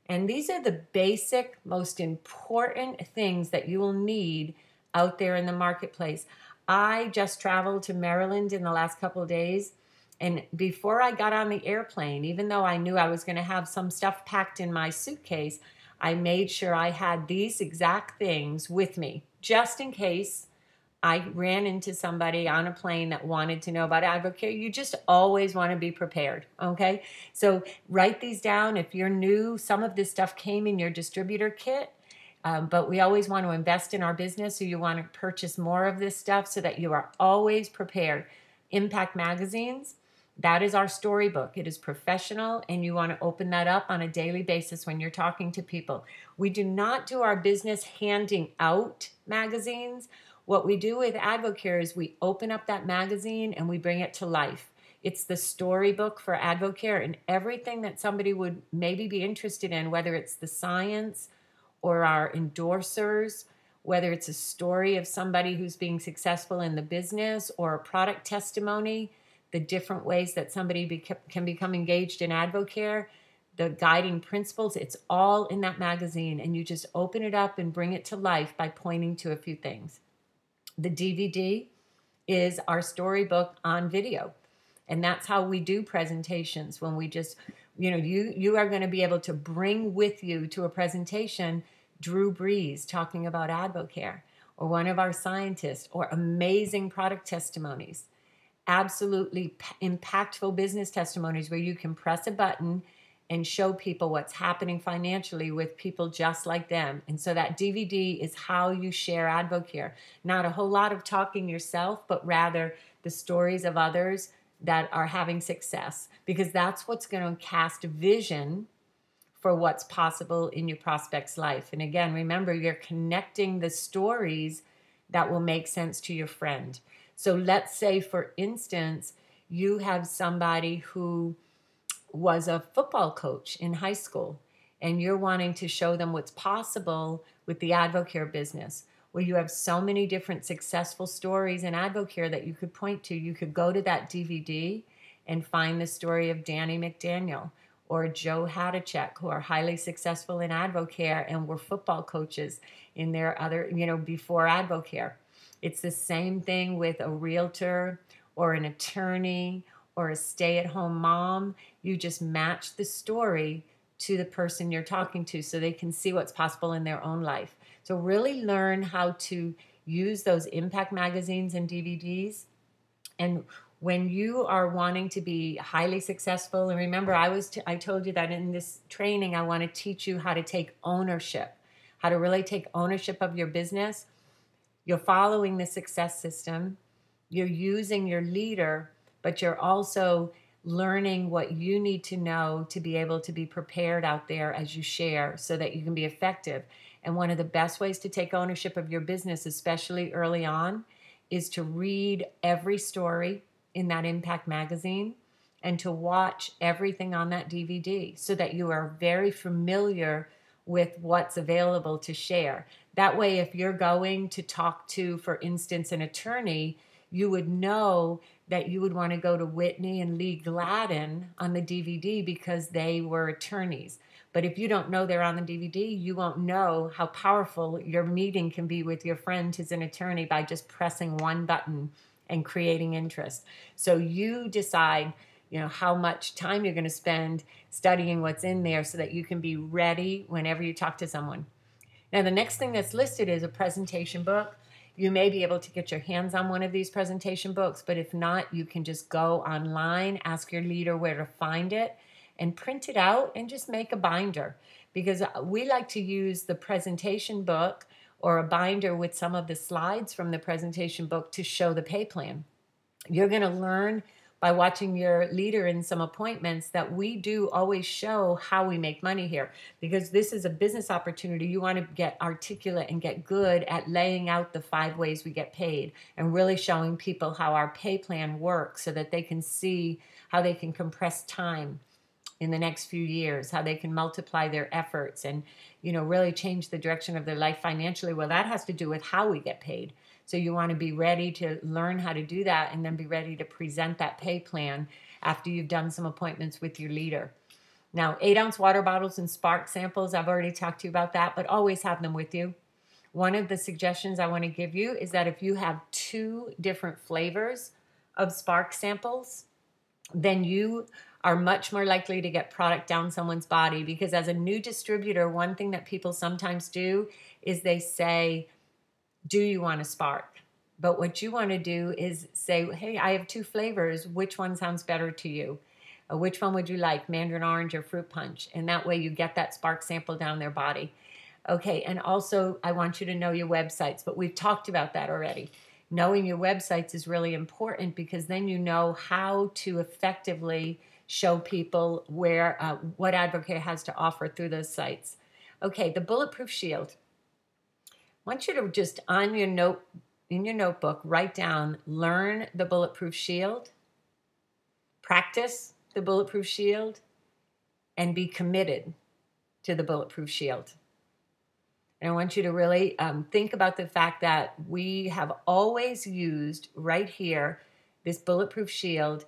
S1: And these are the basic, most important things that you will need out there in the marketplace. I just traveled to Maryland in the last couple of days, and before I got on the airplane, even though I knew I was going to have some stuff packed in my suitcase, I made sure I had these exact things with me, just in case I ran into somebody on a plane that wanted to know about AdvoCare. You just always want to be prepared, okay? So write these down. If you're new, some of this stuff came in your distributor kit, but we always want to invest in our business, so you want to purchase more of this stuff so that you are always prepared. Impact magazines, that is our storybook. It is professional, and you want to open that up on a daily basis when you're talking to people. We do not do our business handing out magazines. What we do with AdvoCare is we open up that magazine and we bring it to life. It's the storybook for AdvoCare, and everything that somebody would maybe be interested in, whether it's the science or our endorsers, whether it's a story of somebody who's being successful in the business, or a product testimony, the different ways that somebody can become engaged in AdvoCare, the guiding principles, it's all in that magazine, and you just open it up and bring it to life by pointing to a few things. The DVD is our storybook on video. And that's how we do presentations. When we just, you are going to be able to bring with you to a presentation Drew Brees talking about AdvoCare, or one of our scientists, or amazing product testimonies. Absolutely impactful business testimonies where you can press a button and show people what's happening financially with people just like them. And so that DVD is how you share AdvoCare. Not a whole lot of talking yourself, but rather the stories of others that are having success, because that's what's going to cast a vision for what's possible in your prospect's life. And again, remember, you're connecting the stories that will make sense to your friend. So let's say, for instance, you have somebody who was a football coach in high school, and you're wanting to show them what's possible with the AdvoCare business. Well, you have so many different successful stories in AdvoCare that you could point to. You could go to that DVD and find the story of Danny McDaniel or Joe Hadachek, who are highly successful in AdvoCare and were football coaches in their other, before AdvoCare. It's the same thing with a realtor or an attorney or a stay-at-home mom. You just match the story to the person you're talking to so they can see what's possible in their own life. So really learn how to use those impact magazines and DVDs. And when you are wanting to be highly successful, and remember, I told you that in this training, I want to teach you how to take ownership, how to really take ownership of your business. You're following the success system. You're using your leader, but you're also learning what you need to know to be able to be prepared out there as you share so that you can be effective. And one of the best ways to take ownership of your business, especially early on, is to read every story in that impact magazine and to watch everything on that DVD so that you are very familiar with what's available to share. That way, if you're going to talk to, for instance, an attorney, you would know that you would want to go to Whitney and Lee Gladden on the DVD because they were attorneys. But if you don't know they're on the DVD, you won't know how powerful your meeting can be with your friend who's an attorney by just pressing one button and creating interest. So you decide, how much time you're going to spend studying what's in there so that you can be ready whenever you talk to someone. Now, the next thing that's listed is a presentation book. You may be able to get your hands on one of these presentation books, but if not, you can just go online, ask your leader where to find it, and print it out and just make a binder. Because we like to use the presentation book or a binder with some of the slides from the presentation book to show the pay plan. You're going to learn by watching your leader in some appointments that we do always show how we make money here, because this is a business opportunity. You want to get articulate and get good at laying out the 5 ways we get paid and really showing people how our pay plan works so that they can see how they can compress time in the next few years, how they can multiply their efforts and, really change the direction of their life financially. Well, that has to do with how we get paid. So you want to be ready to learn how to do that and then be ready to present that pay plan after you've done some appointments with your leader. Now, 8-ounce water bottles and spark samples, I've already talked to you about that, but always have them with you. One of the suggestions I want to give you is that if you have 2 different flavors of spark samples, then you are much more likely to get product down someone's body, because as a new distributor, one thing that people sometimes do is they say, do you want a spark? But what you want to do is say, hey, I have 2 flavors. Which one sounds better to you? Which one would you like, mandarin orange or fruit punch? And that way you get that spark sample down their body. Okay, and also I want you to know your websites, but we've talked about that already. Knowing your websites is really important because then you know how to effectively show people where what AdvoCare has to offer through those sites. Okay, the Bulletproof Shield. I want you to just in your notebook, write down, learn the Bulletproof Shield, practice the Bulletproof Shield, and be committed to the Bulletproof Shield. And I want you to really think about the fact that we have always used right here this Bulletproof Shield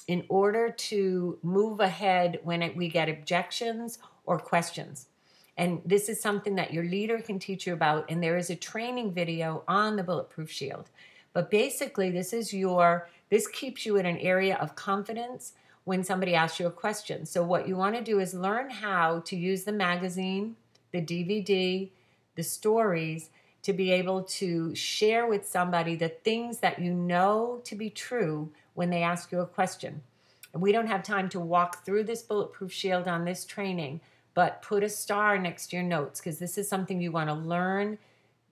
S1: in order to move ahead when we get objections or questions. And this is something that your leader can teach you about. And there is a training video on the Bulletproof Shield. But basically, this keeps you in an area of confidence when somebody asks you a question. So what you want to do is learn how to use the magazine, the DVD, the stories to be able to share with somebody the things that you know to be true when they ask you a question. And we don't have time to walk through this Bulletproof Shield on this training, but put a star next to your notes because this is something you want to learn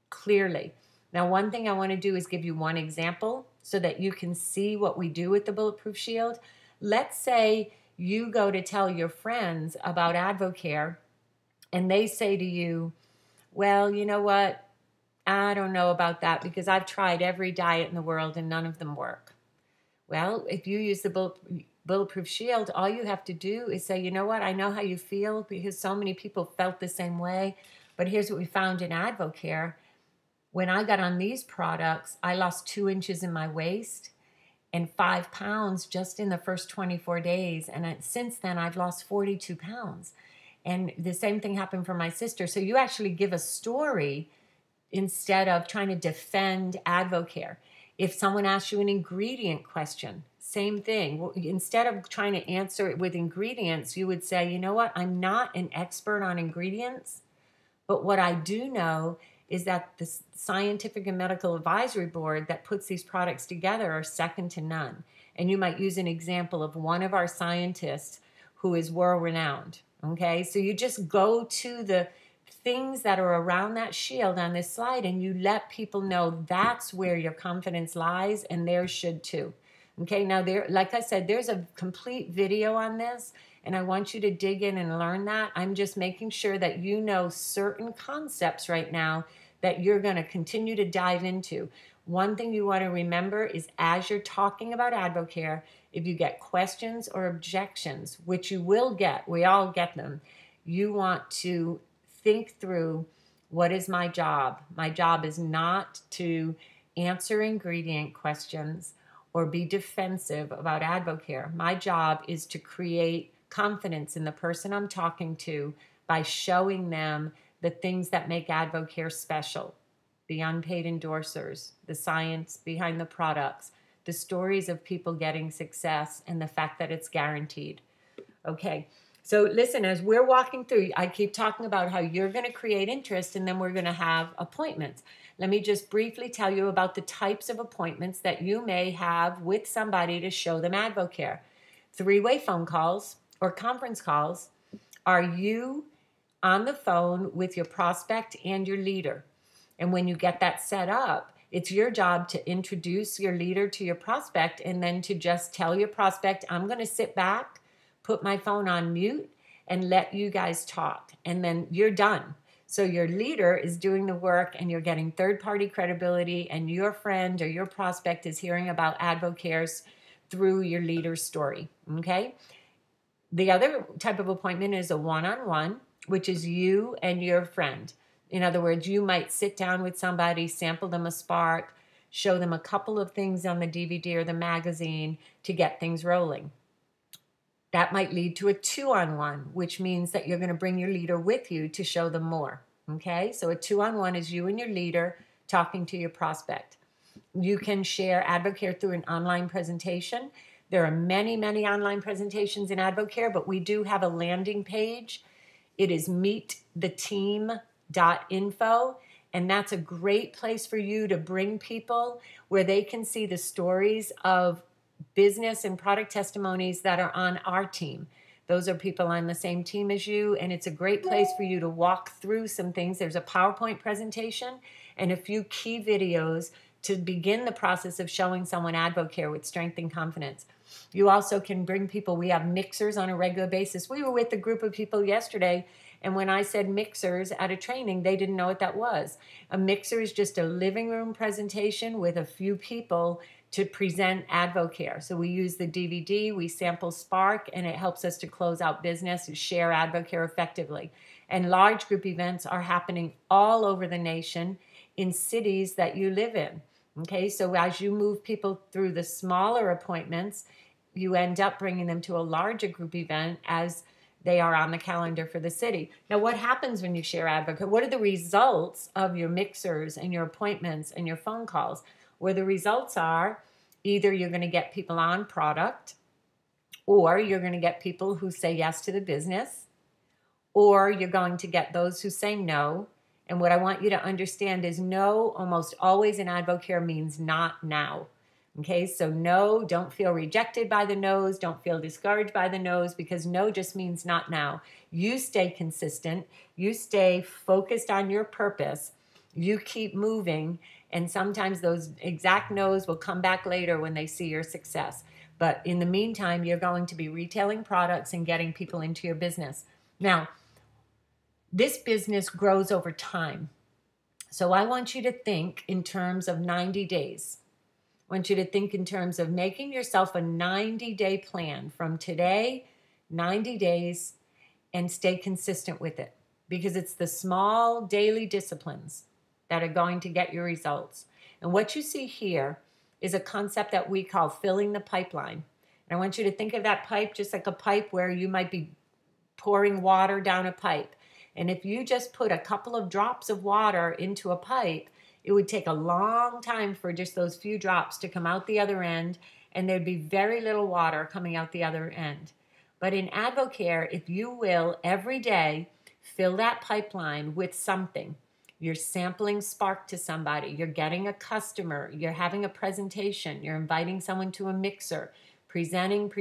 S1: clearly. Now, one thing I want to do is give you one example so that you can see what we do with the Bulletproof Shield. Let's say you go to tell your friends about AdvoCare and they say to you, well, you know what? I don't know about that because I've tried every diet in the world and none of them work. Well, if you use the Bulletproof Shield, all you have to do is say, you know what? I know how you feel because so many people felt the same way. But here's what we found in AdvoCare. When I got on these products, I lost 2 inches in my waist and 5 pounds just in the first 24 days. And since then, I've lost 42 pounds. And the same thing happened for my sister. So you actually give a story instead of trying to defend AdvoCare. If someone asks you an ingredient question, same thing. Instead of trying to answer it with ingredients, you would say, you know what? I'm not an expert on ingredients, but what I do know is that the Scientific and Medical Advisory Board that puts these products together are second to none. And you might use an example of one of our scientists who is world-renowned, okay? So you just go to the things that are around that shield on this slide and you let people know that's where your confidence lies, and theirs should too. Okay, now there, like I said, there's a complete video on this, and I want you to dig in and learn that. I'm just making sure that you know certain concepts right now that you're going to continue to dive into. One thing you want to remember is as you're talking about AdvoCare, if you get questions or objections, which you will get, we all get them, you want to think through, what is my job? My job is not to answer ingredient questions or be defensive about AdvoCare. My job is to create confidence in the person I'm talking to by showing them the things that make AdvoCare special, the unpaid endorsers, the science behind the products, the stories of people getting success, and the fact that it's guaranteed. Okay, so listen, as we're walking through, I keep talking about how you're going to create interest and then we're going to have appointments. Let me just briefly tell you about the types of appointments that you may have with somebody to show them AdvoCare. 3-way phone calls or conference calls are you on the phone with your prospect and your leader. And when you get that set up, it's your job to introduce your leader to your prospect and then to just tell your prospect, I'm going to sit back, put my phone on mute, and let you guys talk. And then you're done. So your leader is doing the work and you're getting third-party credibility, and your friend or your prospect is hearing about AdvoCares through your leader's story, okay? The other type of appointment is a one-on-one, which is you and your friend. In other words, you might sit down with somebody, sample them a Spark, show them a couple of things on the DVD or the magazine to get things rolling. That might lead to a 2-on-1, which means that you're going to bring your leader with you to show them more. Okay, so a 2-on-1 is you and your leader talking to your prospect. You can share AdvoCare through an online presentation. There are many, many online presentations in AdvoCare, but we do have a landing page. It is meettheteam.info, and that's a great place for you to bring people where they can see the stories of business and product testimonies that are on our team. Those are people on the same team as you, and it's a great place for you to walk through some things. There's a PowerPoint presentation and a few key videos to begin the process of showing someone AdvoCare with strength and confidence. You also can bring people. We have mixers on a regular basis. We were with a group of people yesterday, and when I said mixers at a training, they didn't know what that was. A mixer is just a living room presentation with a few people to present AdvoCare. So we use the DVD, we sample Spark, and it helps us to close out business and share AdvoCare effectively. And large group events are happening all over the nation in cities that you live in. Okay, so as you move people through the smaller appointments, you end up bringing them to a larger group event as they are on the calendar for the city. Now, what happens when you share AdvoCare? What are the results of your mixers and your appointments and your phone calls? Where the results are, either you're going to get people on product, or you're going to get people who say yes to the business, or you're going to get those who say no. And what I want you to understand is no almost always in AdvoCare means not now. Okay, so no, don't feel rejected by the no's. Don't feel discouraged by the no's, because no just means not now. You stay consistent. You stay focused on your purpose. You keep moving. And sometimes those exact no's will come back later when they see your success. But in the meantime, you're going to be retailing products and getting people into your business. Now, this business grows over time. So I want you to think in terms of 90 days. I want you to think in terms of making yourself a 90-day plan from today, 90 days, and stay consistent with it, because it's the small daily disciplines that are going to get your results. And what you see here is a concept that we call filling the pipeline. And I want you to think of that pipe just like a pipe where you might be pouring water down a pipe. And if you just put a couple of drops of water into a pipe, it would take a long time for just those few drops to come out the other end, and there'd be very little water coming out the other end. But in AdvoCare, if you will, every day, fill that pipeline with something. You're sampling Spark to somebody. You're getting a customer. You're having a presentation. You're inviting someone to a mixer. Presenting.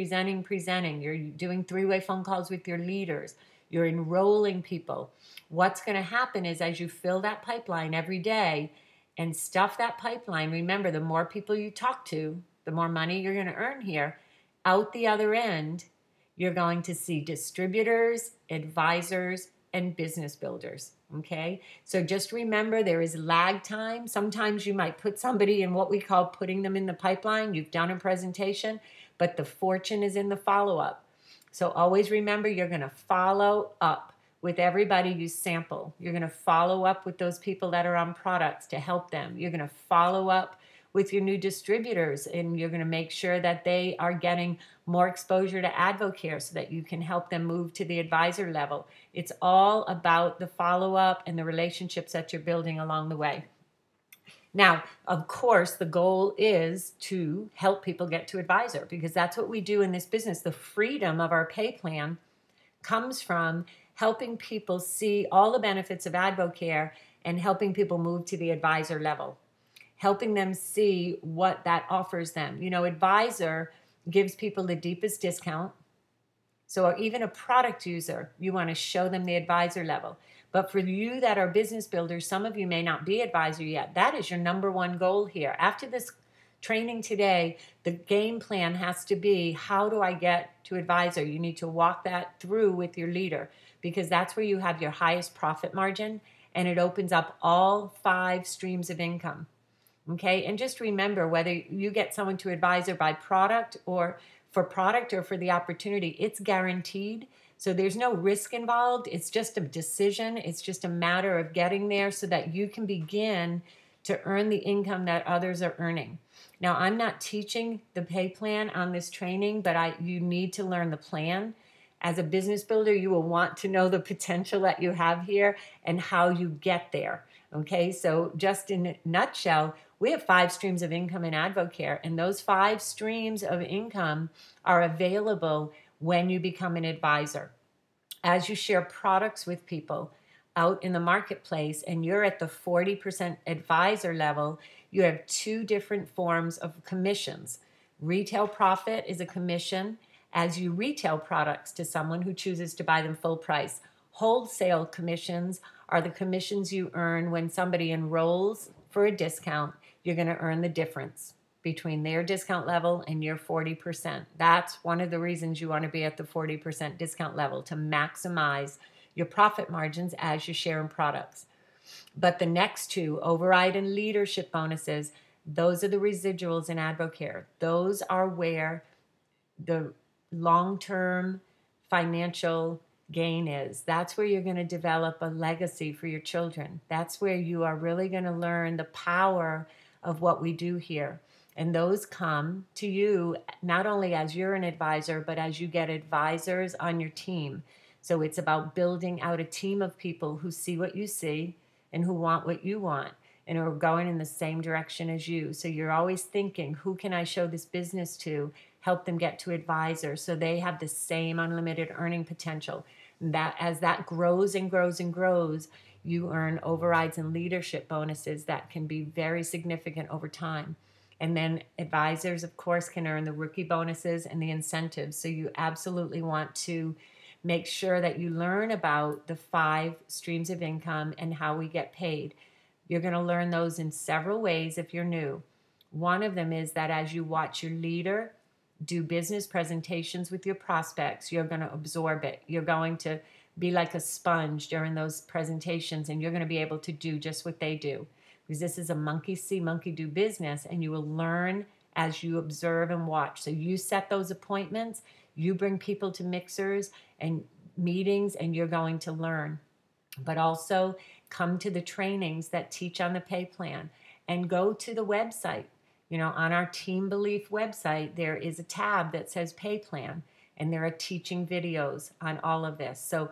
S1: You're doing three-way phone calls with your leaders. You're enrolling people. What's going to happen is, as you fill that pipeline every day and stuff that pipeline, remember, the more people you talk to, the more money you're going to earn here. Out the other end, you're going to see distributors, advisors, and business builders. Okay? So just remember, there is lag time. Sometimes you might put somebody in what we call putting them in the pipeline. You've done a presentation, but the fortune is in the follow-up. So always remember, you're going to follow up with everybody you sample. You're going to follow up with those people that are on products to help them. You're going to follow up with your new distributors, and you're going to make sure that they are getting more exposure to AdvoCare so that you can help them move to the advisor level. It's all about the follow-up and the relationships that you're building along the way. Now, of course, the goal is to help people get to advisor, because that's what we do in this business. The freedom of our pay plan comes from helping people see all the benefits of AdvoCare and helping people move to the advisor level, helping them see what that offers them. You know, advisor gives people the deepest discount. So even a product user, you want to show them the advisor level. But for you that are business builders, some of you may not be advisor yet. That is your number one goal here. After this training today, the game plan has to be, how do I get to advisor? You need to walk that through with your leader, because that's where you have your highest profit margin, and it opens up all 5 streams of income. Okay, and just remember, whether you get someone to advisor by product or for the opportunity, it's guaranteed. So there's no risk involved. It's just a decision. It's just a matter of getting there so that you can begin to earn the income that others are earning. Now, I'm not teaching the pay plan on this training, but you need to learn the plan. As a business builder, you will want to know the potential that you have here and how you get there. Okay, so just in a nutshell, we have 5 streams of income in AdvoCare, and those 5 streams of income are available when you become an advisor. As you share products with people out in the marketplace and you're at the 40% advisor level, you have 2 different forms of commissions. Retail profit is a commission as you retail products to someone who chooses to buy them full price. Wholesale commissions are the commissions you earn when somebody enrolls for a discount. You're going to earn the difference between their discount level and your 40%. That's one of the reasons you want to be at the 40% discount level, to maximize your profit margins as you share in products. But the next 2, override and leadership bonuses, those are the residuals in AdvoCare. Those are where the long-term financial gain is. That's where you're going to develop a legacy for your children. That's where you are really going to learn the power of what we do here. And those come to you not only as you're an advisor, but as you get advisors on your team. So it's about building out a team of people who see what you see and who want what you want and are going in the same direction as you. So you're always thinking, who can I show this business to? Help them get to advisor so they have the same unlimited earning potential. That as that grows and grows and grows, you earn overrides and leadership bonuses that can be very significant over time. And then advisors, of course, can earn the rookie bonuses and the incentives. So you absolutely want to make sure that you learn about the 5 streams of income and how we get paid. You're going to learn those in several ways if you're new. One of them is that as you watch your leader do business presentations with your prospects, you're going to absorb it. You're going to be like a sponge during those presentations, and you're going to be able to do just what they do. Because this is a monkey see, monkey do business, and you will learn as you observe and watch. So you set those appointments, you bring people to mixers and meetings, and you're going to learn. But also come to the trainings that teach on the pay plan, and go to the website. You know, on our Team Belief website, there is a tab that says pay plan, and there are teaching videos on all of this. So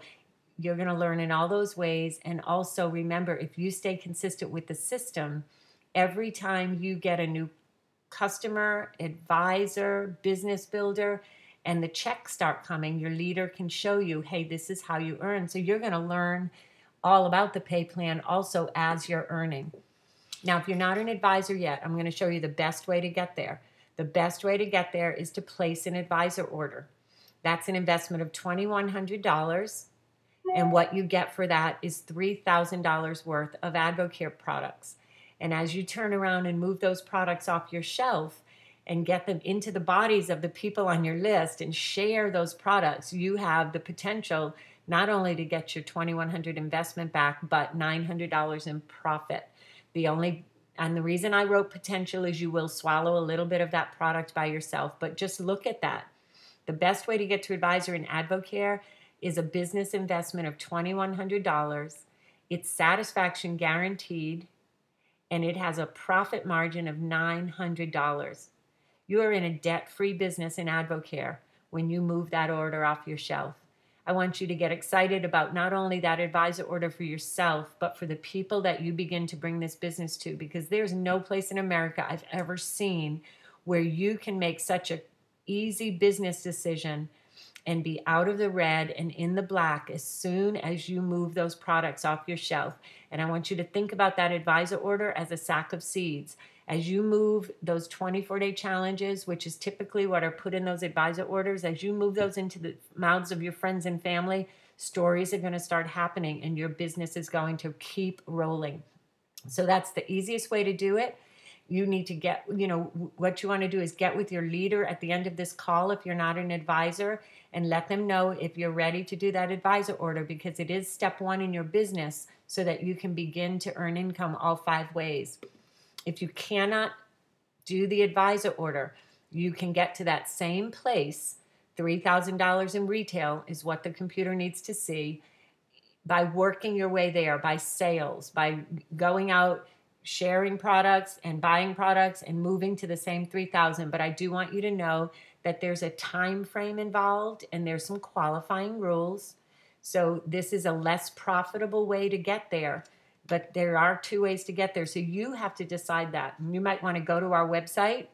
S1: you're going to learn in all those ways. And also remember, if you stay consistent with the system, every time you get a new customer, advisor, business builder, and the checks start coming, your leader can show you, hey, this is how you earn. So you're going to learn all about the pay plan also as you're earning. Now, if you're not an advisor yet, I'm going to show you the best way to get there. The best way to get there is to place an advisor order. That's an investment of $2,100, and what you get for that is $3,000 worth of AdvoCare products. And as you turn around and move those products off your shelf and get them into the bodies of the people on your list and share those products, you have the potential not only to get your $2,100 investment back, but $900 in profit. And the reason I wrote potential is you will swallow a little bit of that product by yourself, but just look at that. The best way to get to advisor in AdvoCare is a business investment of $2,100. It's satisfaction guaranteed, and it has a profit margin of $900. You are in a debt-free business in AdvoCare when you move that order off your shelf. I want you to get excited about not only that advisor order for yourself, but for the people that you begin to bring this business to, because there's no place in America I've ever seen where you can make such an easy business decision and be out of the red and in the black as soon as you move those products off your shelf. And I want you to think about that advisor order as a sack of seeds. As you move those 24-day challenges, which is typically what are put in those advisor orders, as you move those into the mouths of your friends and family, stories are going to start happening and your business is going to keep rolling. So that's the easiest way to do it. You need to get, what you want to do is get with your leader at the end of this call if you're not an advisor, and let them know if you're ready to do that advisor order, because it is step 1 in your business so that you can begin to earn income all 5 ways. If you cannot do the advisor order, you can get to that same place. $3,000 in retail is what the computer needs to see, by working your way there, by sales, by going out, sharing products and buying products and moving to the same 3,000. But I do want you to know that there's a time frame involved and there's some qualifying rules. So this is a less profitable way to get there, but there are 2 ways to get there. So you have to decide that. You might want to go to our website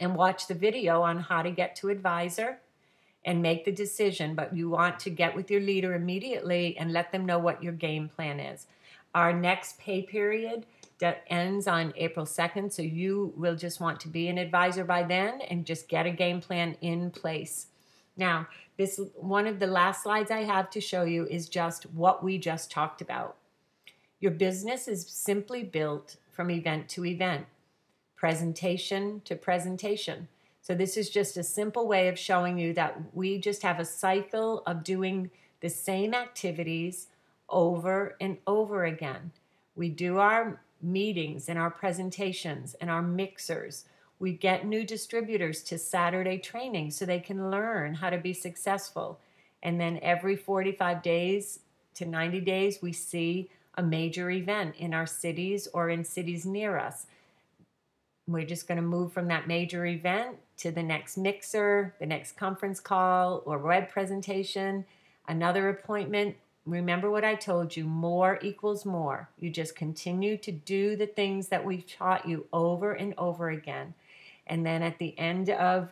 S1: and watch the video on how to get to advisor and make the decision, but you want to get with your leader immediately and let them know what your game plan is. Our next pay period that ends on April 2nd, so you will just want to be an advisor by then and just get a game plan in place. Now, this one of the last slides I have to show you is just what we just talked about. Your business is simply built from event to event, presentation to presentation. So this is just a simple way of showing you that we just have a cycle of doing the same activities over and over again. We do our meetings and our presentations and our mixers. We get new distributors to Saturday training so they can learn how to be successful. And then every 45 days to 90 days, we see a major event in our cities or in cities near us. We're just going to move from that major event to the next mixer, the next conference call or web presentation, another appointment. Remember what I told you, more equals more. You just continue to do the things that we've taught you over and over again. And then at the end of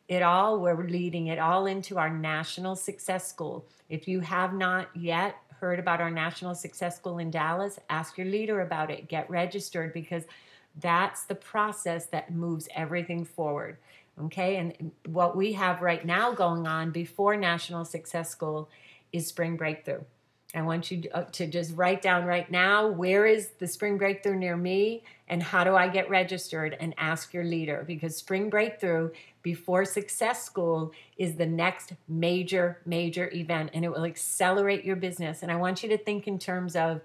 S1: it all, we're leading it all into our National Success School. If you have not yet heard about our National Success School in Dallas, ask your leader about it. Get registered, because That's the process that moves everything forward. Okay, and what we have right now going on before National Success School is Spring Breakthrough. I want you to just write down right now, where is the Spring Breakthrough near me and how do I get registered, and ask your leader, because Spring Breakthrough before Success School is the next major event, and it will accelerate your business. And I want you to think in terms of,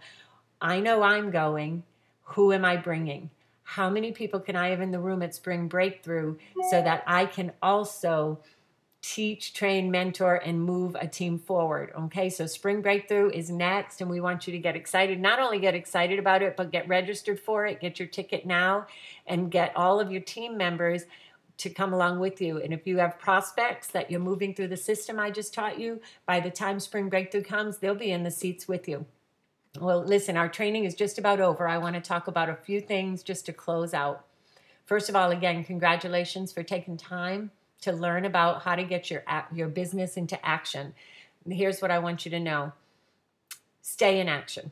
S1: I know I'm going, who am I bringing? How many people can I have in the room at Spring Breakthrough so that I can also teach, train, mentor, and move a team forward? Okay, so Spring Breakthrough is next, and we want you to get excited. Not only get excited about it, but get registered for it. Get your ticket now and get all of your team members to come along with you. And if you have prospects that you're moving through the system I just taught you, by the time Spring Breakthrough comes, they'll be in the seats with you. Well, listen, our training is just about over. I want to talk about a few things just to close out. First of all, again, congratulations for taking time to learn about how to get your business into action. Here's what I want you to know. Stay in action.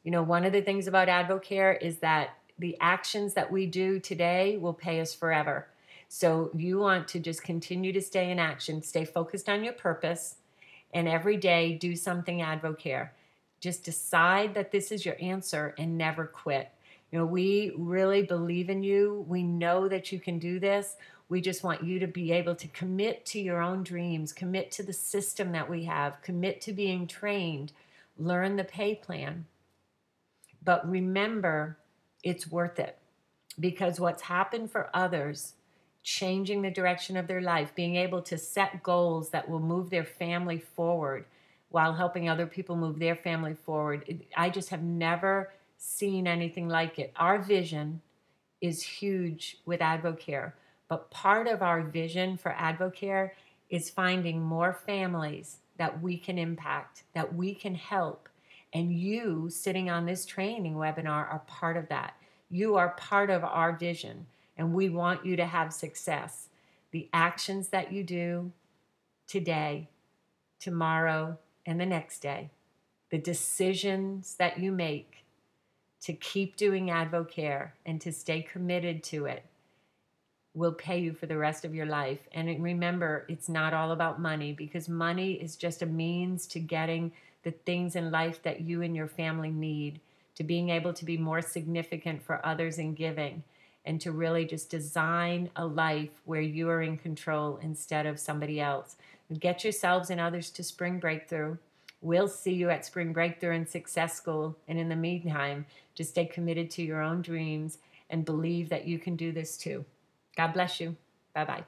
S1: You know, one of the things about AdvoCare is that the actions that we do today will pay us forever. So you want to just continue to stay in action, stay focused on your purpose, and every day do something AdvoCare. Just decide that this is your answer and never quit. You know, we really believe in you. We know that you can do this. We just want you to be able to commit to your own dreams, commit to the system that we have, commit to being trained, learn the pay plan. But remember, it's worth it, because what's happened for others, changing the direction of their life, being able to set goals that will move their family forward while helping other people move their family forward, I just have never seen anything like it. Our vision is huge with AdvoCare, but part of our vision for AdvoCare is finding more families that we can impact, that we can help. And you sitting on this training webinar are part of that. You are part of our vision, and we want you to have success. The actions that you do today, tomorrow, and the next day, the decisions that you make to keep doing AdvoCare and to stay committed to it will pay you for the rest of your life. And remember, it's not all about money, because money is just a means to getting the things in life that you and your family need, to being able to be more significant for others in giving, and to really just design a life where you are in control instead of somebody else. Get yourselves and others to Spring Breakthrough. We'll see you at Spring Breakthrough and Success School. And in the meantime, just stay committed to your own dreams and believe that you can do this too. God bless you. Bye-bye.